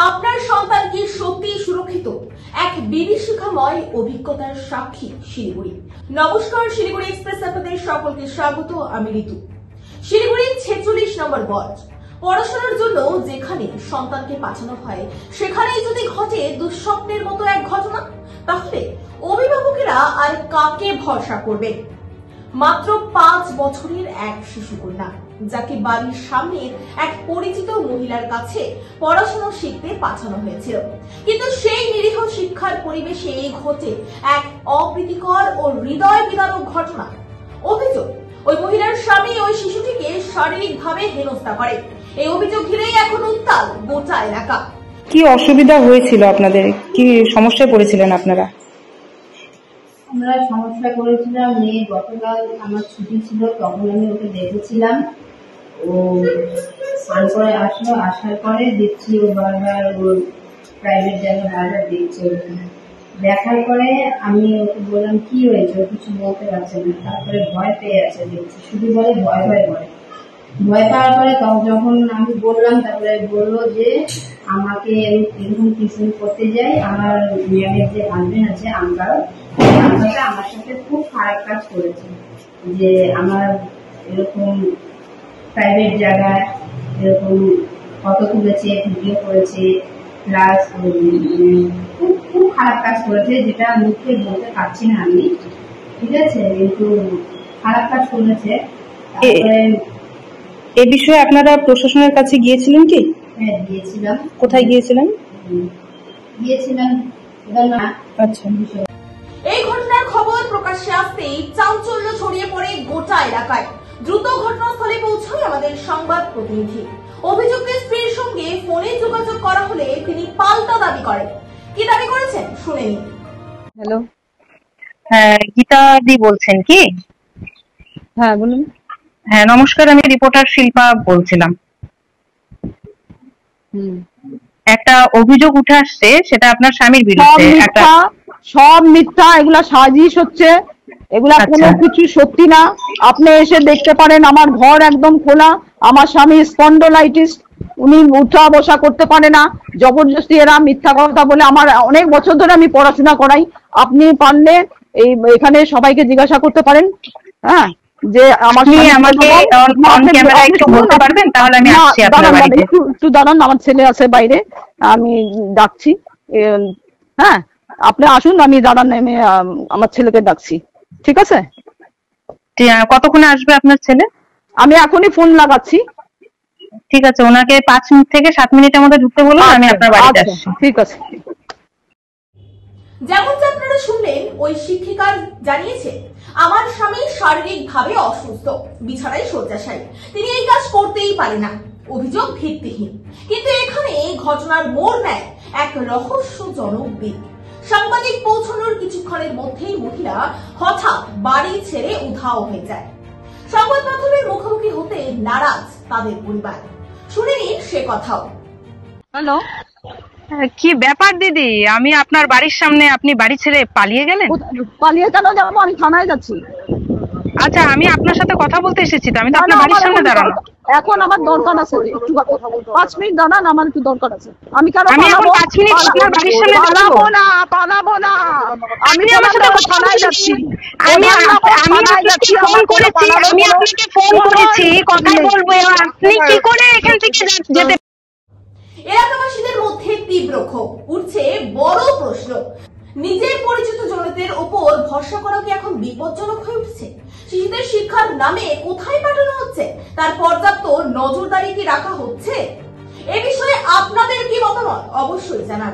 আপনার সন্তান কি সত্যি সুরক্ষিত? এক বিভীষিকাময় অভিজ্ঞতার সাক্ষী শিলিগুড়ি। নমস্কার, শিলিগুড়ি এক্সপ্রেস আপনাদের সকলকে স্বাগত। আমি ঋতু। শিলিগুড়ির 46 নম্বর ওয়ার্ড। পড়াশোনার জন্য যেখানে সন্তানকে পাঠানো হয় সেখানেই যদি ঘটে দুঃস্বপ্নের মতো এক ঘটনা, তাহলে অভিভাবকেরা আর কাকে ভরসা করবে? মাত্র 5 বছরের এক শিশু কন্যা, যাকে বাড়ির সামনের এক পরিচিত মহিলার কাছে পড়াশোনা শিখতে পাঠানো হয়েছিল, কিন্তু সেই নিরীহ শিক্ষার পরিবেশে ঘটে এক অপ্রীতিকর ও হৃদয় বিদারক ঘটনা। অভিযোগ, ওই মহিলার স্বামী ওই শিশুটিকে শারীরিকভাবে হেনস্থা করে। এই অভিযোগ ঘিরেই এখন উত্তাল গোটা এলাকা। কি অসুবিধা হয়েছিল আপনাদের? কি সমস্যায় পড়েছিলেন আপনারা? আমরা সমস্যা করেছিলাম, মেয়ে গতকাল আমার ছুটি ছিল, তখন আমি ওকে দেখেছিলাম। ও স্নান করে আসলো, আসার পরে দেখছি ও বারবার ওর প্রাইভেট জায়গা বারবার দেখছে। দেখার পরে আমি ওকে বললাম কি হয়েছে, ও কিছু বলতে পারছে না। তারপরে ভয় পেয়ে আছে, দেখছি শুধু বলে ভয় ভয় করে। ভয় পাওয়ার পরে যখন আমি বললাম, তারপরে বললো যে আমাকে এরকম টিউশন করতে যাই, আমার মেয়ের যে হাজবেন্ড আছে আমরাও, আমার সাথে খুব খারাপ কাজ করেছে। যে আমার এরকম প্রাইভেট জায়গায় এরকম ফটো তুলেছে, ভিডিও করেছে, প্লাস খুব খারাপ কাজ করেছে, যেটা মুখে বলতে পারছি না আমি, ঠিক আছে, কিন্তু খারাপ কাজ করেছে। তারপরে এ বিষয়ে আপনারা প্রশাসনের কাছে গিয়েছিলেন কি? হ্যাঁ, গিয়েছিলাম। কোথায় গিয়েছিলেন? আচ্ছা। এই ঘটনার খবর প্রকাশ্যে আসতেই চাঞ্চল্য ছড়িয়ে পড়ে গোটা এলাকায়। দ্রুত ঘটনাস্থলে পৌঁছায় আমাদের সংবাদ প্রতিনিধি। অভিযুক্তের স্ত্রীর সঙ্গে ফোনে যোগাযোগ করা হলে তিনি পাল্টা দাবি করেন। কি দাবি করেছেন শুনে নিন। হ্যালো, হ্যাঁ, গীতা দি বলছেন কি? হ্যাঁ বলুন। হ্যাঁ নমস্কার, আমি রিপোর্টার শিল্পা বলছিলাম। একটা অভিযোগ উঠে আসছে, সেটা আপনার স্বামীর বিরুদ্ধে। সব মিথ্যা, এগুলা সাজিশ হচ্ছে, এগুলা কোনো কিছু সত্যি না। আপনি এসে দেখতে পারেন, আমার ঘর একদম খোলা। আমার স্বামী স্পন্ডোলাইটিস, উনি উঠা বসা করতে পারে না। জবরদস্তি এরা মিথ্যা কথা বলে। আমার অনেক বছর ধরে আমি পড়াশোনা করাই, আপনি পারলে এখানে সবাইকে জিজ্ঞাসা করতে পারেন। হ্যাঁ, যে একটু দাঁড়ান, আমার ছেলে আছে বাইরে, আমি ডাকছি। হ্যাঁ, আপনি আসুন, আমি দাঁড়ান, আমি আমার ছেলেকে ডাকছি। ঠিক আছে? কতক্ষণে আসবে আপনার ছেলে? আমি এখনই ফোন লাগাচ্ছি। ঠিক আছে, ওনাকে 5 মিনিট থেকে 7 মিনিটের মধ্যে ঢুকতে বলুন, আমি আপনার বাড়িতে আসছি। ঠিক আছে। যেমনটা আপনারা শুনলেন, ওই শিক্ষিকা জানিয়েছে, আমার স্বামী শারীরিকভাবে অসুস্থ, বিছানায় শয্যাশায়ী, তিনি এই কাজ করতেই পারে না। অভিযোগ ভিত্তিহীন, কিন্তু এখানে ঘটনার মোড় নেয় এক রহস্যজনক দিক। সাংবাদিক পৌঁছানোর কিছুক্ষণের মধ্যেই মহিলা হঠাৎ বাড়ি ছেড়ে উধাও হয়ে যায়। সংবাদ মাধ্যমের মুখোমুখি হতে নারাজ তাদের পরিবার। শুনে নিন সে কথাও। হ্যালো, কি ব্যাপার দিদি? আমি আপনার বাড়ির সামনে, আপনি বাড়ি ছেড়ে পালিয়ে গেলেন? পালিয়ে কেন যাবো? আমি থানায় যাচ্ছি। আচ্ছা, আমি আপনার সাথে কথা বলতে এসেছি, তো আমি তো আপনার বাড়ির সামনে দাঁড়ানো। এখন আমার দরকার আছে, একটু 5 মিনিট দাঁড়ান, আমার একটু দরকার আছে। আমি কেন এখন 5 মিনিট আপনার বাড়ির সামনে দাঁড়াবো না? পালাবো না, আমি আমার সাথে থানায় যাচ্ছি। আমি আপনাকে ফোন করেছি, কথা বলবো, আপনি কি করে এখান থেকে যেতে? এলাকাবাসীদের মধ্যে তীব্র ক্ষোভ উঠছে। বড় প্রশ্ন, নিজের পরিচিত জনদের উপর ভরসা করা কি এখন বিপজ্জনক হয়ে উঠছে? শিশুদের শিক্ষার নামে কোথায় পাঠানো হচ্ছে, তার পর্যাপ্ত নজরদারি কি রাখা হচ্ছে? এ বিষয়ে আপনাদের কি মতামত অবশ্যই জানান।